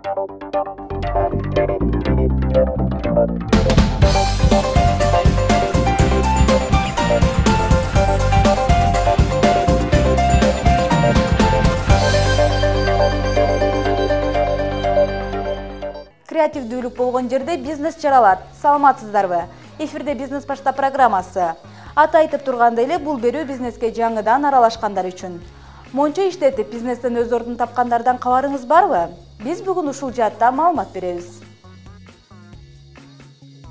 Креативдүүлүк болгон жерде бизнес жаралат. Саламатсыздарбы? Эфирде бизнес башта программасы. Аты айтып тургандай эле, бул берүү бизнеске жаңыдан аралашкандар үчүн. Мончо иштетип, бизнестен өз ордун тапкандардан кабарыңыз барбы? Биз бүгүн ушул жаатта маалымат беребиз.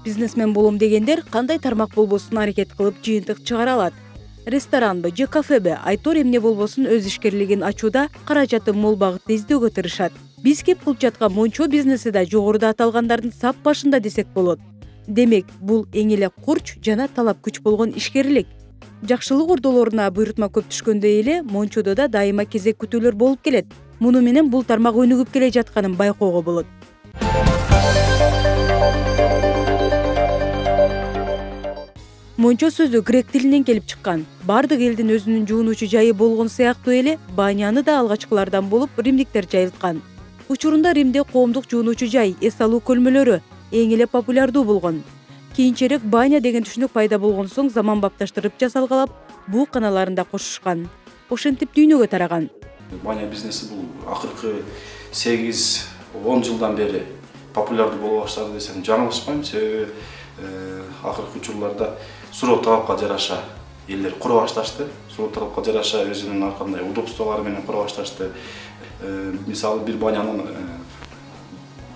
Бизнесмен болом дегендер кандай тармак болбосун аракет кылып жыйынтык чыгара алат. Ресторанбы же кафеби, айтор эмне болбосун өз ишкерлигин ачууда каражаты мол багытты издөөгө тырышат. Биз кеп кылып жаткан мончо бизнеси да жогоруда аталгандардын сап башында десек болот. Демек, бул эң эле курч жана талап күч болгон ишкерлик. Жакшылык ордолоруна буйрутма көп түшкөндөй эле, мончодо да дайыма кезек күтүүлөр болуп келет. Муну менен бул тармак өнүгүп келе жатканын байкоого болот. Мончо сөзү грек тилинен келип чыккан. Бардык элдин өзүнүн жуунуучу жайы болгон сыяктуу эле, баняны да алгачкылардан болуп римдиктер жайылткан. Учурунда Римде коомдук жуунуучу жай, эс алуу көлмөлөрү эң эле популярдуу болгон. Кийинчерээк баня деген түшүнүк пайда болгон соң заман бапташтырып жасалгалап, бууканаларында кошушкан. Ошентип дүйнөгө тараган. Баня бизнеси бул акыркы 8-10 жылдан бери популярдуу боло баштады десем жаңылышпайм. Себеби акыркы учурларда суроо талапка жараша элдер кура башташты. Суроо талапка жараша өзүнүн ар кандай удобстволору менен кура башташты. Мисалы бир банянын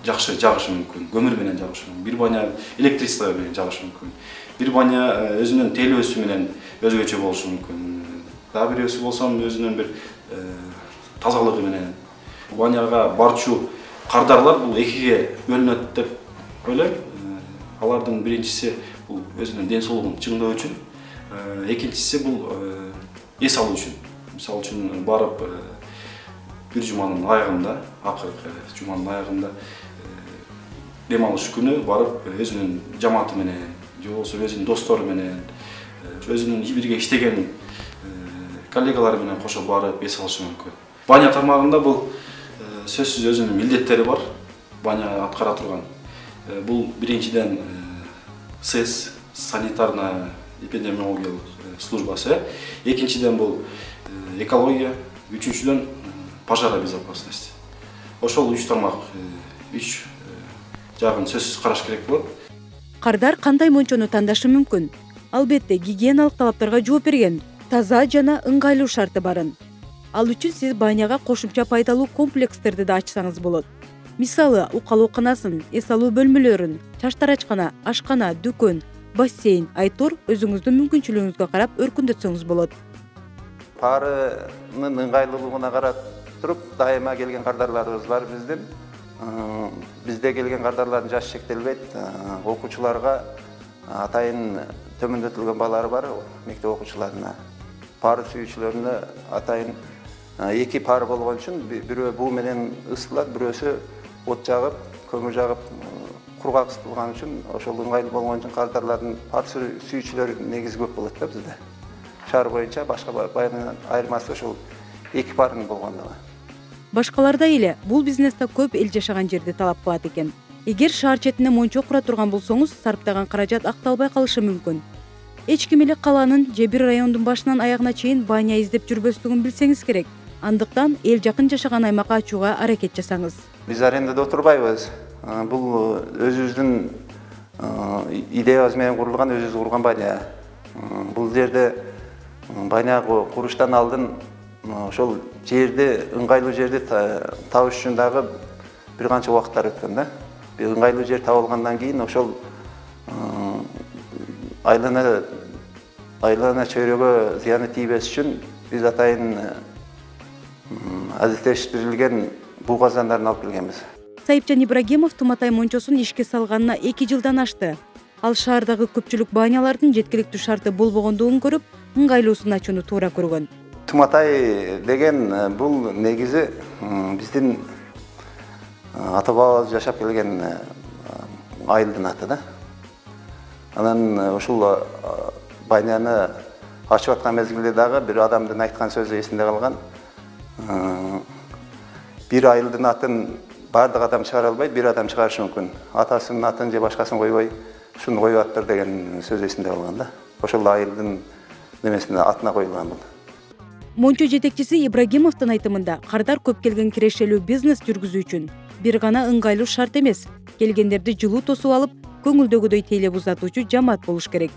жакшы жагышы мүмкүн, көмүр менен жагышы мүмкүн. Бир баня электричество менен жагышы мүмкүн. Бир баня өзүнүн телөөсү менен өзгөчө болушу мүмкүн. Дагы бирөөсү болсо өзүнүн бир тазалыгы менен. Баняга барчу кардарлар бул экиге бөлүнөт деп ойлойм. Алардын биринчиси бул өзүнүн ден соолугун чыңдоо үчүн, экинчиси бул эс алуу үчүн. Мисалы үчүн барып бир жуманын аягында, акыркы жуманын аягында дем алыш күнү барып өзүнүн жамааты менен, же болбосо өзүнүн достору менен, өзүнүн бирге иштеген коллегалары менен кошо барып эс алышы мүмкүн. Баня тармагында бул сөзсүз өзүнүн милдеттери бар. Баня аткара турган. Бул биринчиден СЭС, санитарно-эпидемиологиялык службасы, экинчиден бул экология, үчүнчүдөн пожарная безопасность. Ошол 3 тармак, 3 жагын сөзсүз караш керек болот. Кардар кандай мончону тандашы мүмкүн? Албетте, гигиеналык талаптарга жооп берген, таза жана ыңгайлуу шарты барын. Ал үчүн сиз баняга кошумча пайдалуу комплекстерди да ачсаңыз болот. Мисалы, укалооканасын, эс алуу бөлмөлөрүн, чач тарачкана, ашкана, дүкөн, бассейн, айтор өзүңүздүн мүмкүнчүлүгүңүзгө карап өркүндөтсөңүз болот. Парынын ыңгайлуулугуна карап туруп, дайыма келген кардарларыбыз бар биздин. Бизде келген кардарлардын жашы шектелбейт. Окуучуларга атайын төмөндөтүлгөн балары бар, мектеп окуучуларына. Пары сүйүүчүлөрүнө атайын 2 пар болгон үчүн бирөө буу менен ысытылат, бирөөсү от жагып, көмүр жагып, кургак ысытылган үчүн ошол ыңгайлуу болгон үчүн кардарлардын пар сүйүүчүлөр негизи көп болот да бизде. Шаар боюнча башка банянын айырмасы ошол 2 парын болгондугу. Башкалардай эле бул бизнесте көп эл жашаган жерди талап кылат экен. Эгер шаар четине мончо кура турган болсоңуз, сарптаган каражат акталбай калышы мүмкүн. Эч ким эле калаанын же бир райондун башынан аягына чейин баня издеп жүрбөстүгүн билсеңиз керек. Андыктан эл жакын жашаган аймакка ачууга аракет жасаңыз. Биз арендада отурбайбыз. Бул өзүбүздүн идеябыз менен курулган, өзүбүз курган баня. Бул жерде баня куруштан алдын ошол жерди, ыңгайлуу жерди табыш үчүн дагы бир канча убакыттар өткөн да. Бир ыңгайлуу жер табылгандан кийин ошол айлана чөйрөгө зыяны тийбес үчүн биз атайын азиздештирилген буу казандарын алып келгенбиз. Сайыпжан Ибрагимов Туматай мончосун ишке салганына 2 жылдан ашты. Ал шаардагы көпчүлүк банялардын жеткиликтүү шарты болбогондугун көрүп, ыңгайлуусун ачууну туура көргөн. Туматай деген бул негизи биздин ата бабабыз жашап келген айылдын аты да. Анан ушул баняны ачып аткан мезгилде дагы бир адамдын айткан сөзү эсимде калган. Бир айылдын атын бардық адам шығара албайды, бір адам шығарышы мүмкін. Атасының атын же башкасын койбой, шуну коюп аттыр деген сөз эсимде калган да. Ошол айылдын немесине атына коюлган бул. Мончо жетекчиси Ибрагимовдун айтымында кардар көп келген кирешелүү бизнес жүргүзүү үчүн бир гана ыңгайлуу шарт эмес, келгендерди жылуу тосуп алып, көңүлдөгүдөй тейлеп узатуучу жамаат болуш керек.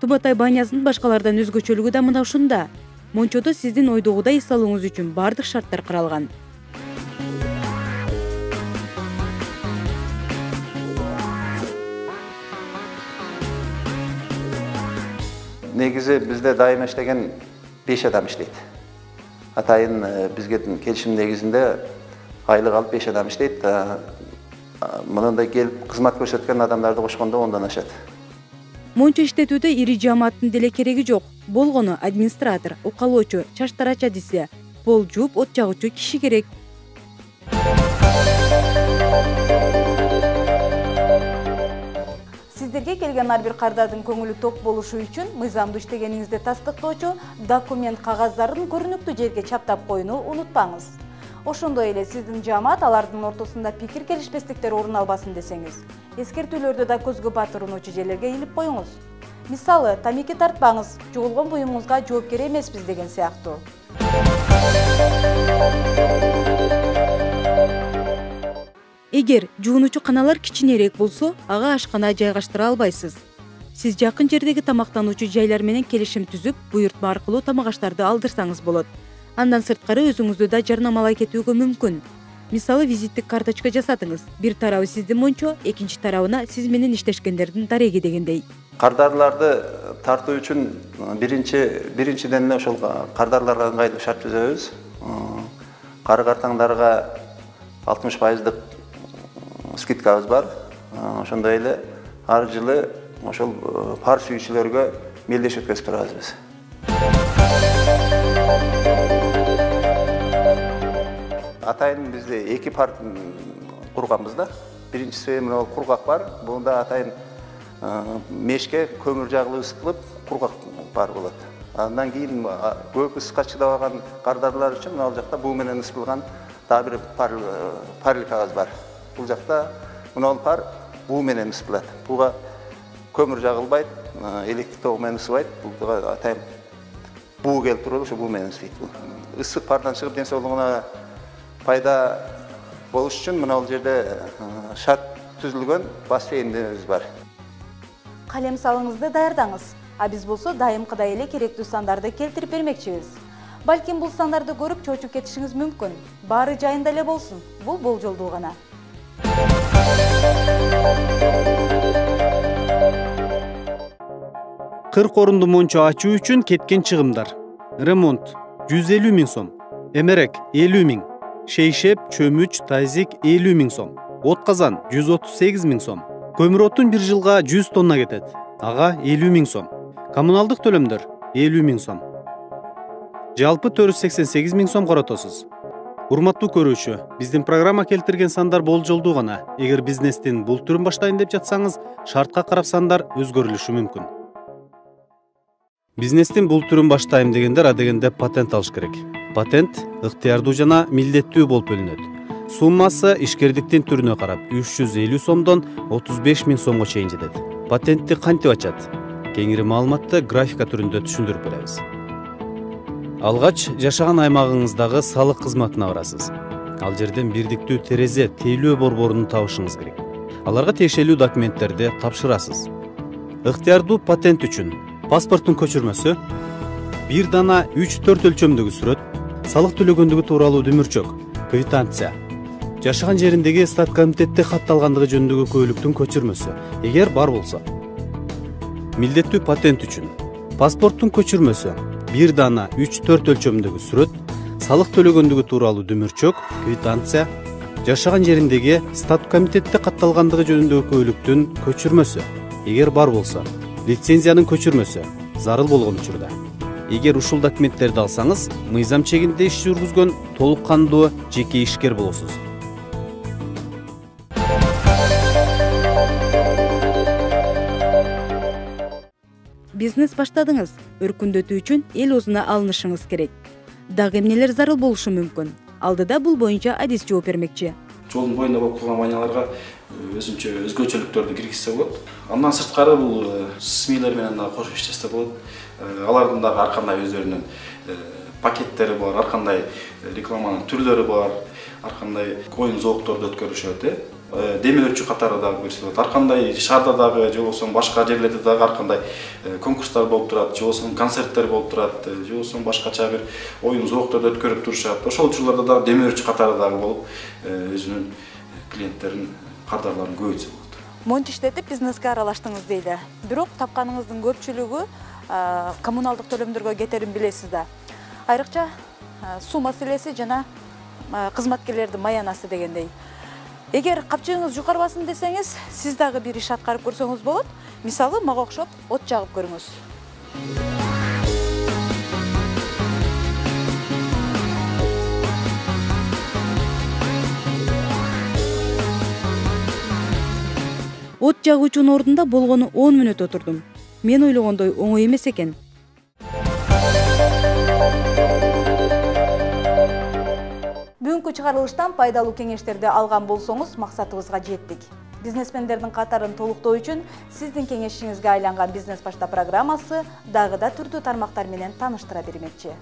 Тубатай банясынын башкалардан өзгөчөлүгү да мына ушунда. Мончодо сиздин ойдогудай эс алууңуз үчүн бардык шарттар каралган. Негизи бизде дайым иштеген 5 адам иштейт. Атайын бизге келишим негизинде айлык алып 5 адам иштейт. Мындай келип кызмат көрсөткөн адамдарды кошкондо ондан ашат. Мончо иштетүүдө ири жааматтын деле кереги жок. Болгону администратор, укалоочу, чач тарач адиси, пол жууп, от жагуучу киши керек. Сиздерге келген ар бир кардардын көңүлү ток болушу үчүн мыйзамдуу иштегениңизди тастыктоочу документ кагаздарын көрүнүктүү жерге чаптап коюуну унутпаңыз. Ошондой эле сиздин жаамат алардын ортосунда пикир келишпестиктер орун албасын десеңиз, эскертүүлөрдү да көзгө батыруучу жерлерге илип коюңуз. Мисалы, тамеки тартпаңыз, жоголгон буюңузга жоопкер эмеспиз деген сыяктуу. Эгер жуунуучу каналар кичинерээк болсо, ага ашкана жайгаштыра албайсыз. Сиз жакын жердеги тамактануучу жайлар менен келишим түзүп, буйртма аркылуу тамак аштарды алдырсаңыз болот. Андан сырткары өзүңүздү да жарнамалай кетүүгө мүмкүн. Мисалы, визиттик карточка жасатыңыз. Бир тарабы сиздин Мончо, экинчи тарабына сиз менен иштешкендердин дареги дегендей. Кардарларды тартуу үчүн биринчиден эле ошол кардарларга ыңгайлуу шарт түзөбүз. Кары картаңдарга 60% скидкабыз бар. Ошондой эле ар жылы ошол пар сүйүүчүлөргө мелдеш өткөзүп турабыз биз. Атайын бизде 2 пар курганбыз да. Биринчиси мына кургак бар. Бунда атайын мешке көмүр жагылып ысытылып, кургак бар болот. Андан кийин көп ысыкка чыдабаган кардарлар үчүн ал жакта буу менен ысытылган дагы бир парлы кагаз бар. Бул жакта мына пар буу менен ысытылат. Буга көмүр жагылбайт, электр тогу менен ысыбайт. Буга атайын буу келип туруп, ошо буу менен ысыйт. Ысык пардан чыгып ден соолугуна пайда болуш үчүн мына бул жерде шарт түзүлгөн бассейнибиз бар. Калем салыңызды даярдаңыз. А биз болсо дайымкыдай эле керектүү сандарды келтирип бермекчибиз. Балким бул сандарды көрүп чочуп кетишиңиз мүмкүн. Баары жайында эле болсун. Бул болжолдуу гана. Кырк орунду Мончо ачуу үчүн кеткен чыгымдар. Ремонт 150 000 сом. Эмерек 50 000. Шейшеп, чөмүч, тазик 50 000 сом. От казан 138 000 сом. Көмүр отун бир жылга 100 тонна кетет. Ага 50 000 сом. Коммуналдык төлөмдөр 50 000 сом. Жалпы 488 000 сом коротосуз. Урматтуу көрүүчү, биздин программа келтирген сандар болжолдуу гана. Эгер бизнестин бул түрүн баштайын деп жатсаңыз, шартка карап сандар өзгөрүлүшү мүмкүн. Бизнестин бул түрүн баштайм дегендер адегенде патент алыш керек. Патент ыктыярдуу жана милдеттүү болуп бөлүнөт. Суммасы ишкердиктин түрүнө карап 350 сомдон 35 000 сомго чейин жетет. Патентти кантип ачат? Кеңири маалыматты графика түрүндө түшүндүрүп беребиз. Алгач жашаган аймагыңыздагы салык кызматына барасыз. Ал жерден бирдиктүү терезе тейлөө борборун табышыңыз керек. Аларга тиешелүү документтерди тапшырасыз. Ыктыярдуу патент үчүн паспорттун көчүрмөсү, бир дана 3-4 өлчөмдөгү сүрөт, салык төлөгөндүгү тууралуу дүмүрчөк, квитанция, жашаган жериндеги стат комитетте катталгандыгы жөнүндөгү көйлүктүн көчүрмөсү, эгер бар болсо. Милдеттүү патент үчүн паспорттун көчүрмөсү, бир дана 3-4 өлчөмдөгү сүрөт, салык төлөгөндүгү тууралуу дүмүрчөк, квитанция, жашаган жериндеги стат комитетте катталгандыгы жөнүндөгү көйлүктүн көчүрмөсү, эгер бар болсо. Лицензиянын көчүрмөсү зарыл болгон учурда. Эгер ушул документтерди алсаңыз, мыйзам чегинде иш жүргүзгөн толук кандуу жеке ишкер болосуз. Бизнес баштадыңыз. Өркүндөтүү үчүн эл оозуна алынышыңыз керек. Дагы эмнелер зарыл болушу мүмкүн? Алдыда бул боюнча адис жооп бермекчи. жолдун боюнда болуп калган баняларга өзгөчөлүктөрдү киргизсе болот. Андан сырткары бул СМИлер менен дагы кошуп иштесе болот. Алардын дагы ар кандай өздөрүнүн пакеттери бар, ар кандай рекламанын түрлөрү бар, ар кандай оюн зоокторду өткөрүшөт, демир өрчү катары дагы көрсөтөт. Ар кандай шаарда дагы же болбосо башка жерлерде дагы ар кандай конкурстар болуп турат, же болбосо концерттер болуп турат, же болбосо башкача бир оюн зоокторду өткөрүп турушат. Ошол учурларда дагы демир өрчү катары дагы болуп, өзүнүн клиенттерин, кардарларын көбөйтсө болот. Монт иштетип бизнеске аралаштыңыз дейди. Бирок тапканыңыздын көпчүлүгү коммуналдык төлөмдөргө кетерин билесиз да. Айрыкча суу маселеси жана кызматкерлердин маянасы дегендей. Эгер капчыгыңыз жукарбасын десеңиз, сиз дагы бир иш аткарып көрсөңүз болот. Мисалы, мага окшоп от жагып көрүңүз. От жагуучунун ордунда болгону 10 мүнөт отурдум. Мен ойлогондой оңой эмес экен. Бүгүнкү чыгарылыштан пайдалуу кеңештерди алган болсоңуз, максатыбызга жеттик. Бизнесмендердин катарын толуктоо үчүн сиздин кеңешиңизге айланган Бизнес башта программасы дагы да түрдүү тармактар менен тааныштыра бермекчи.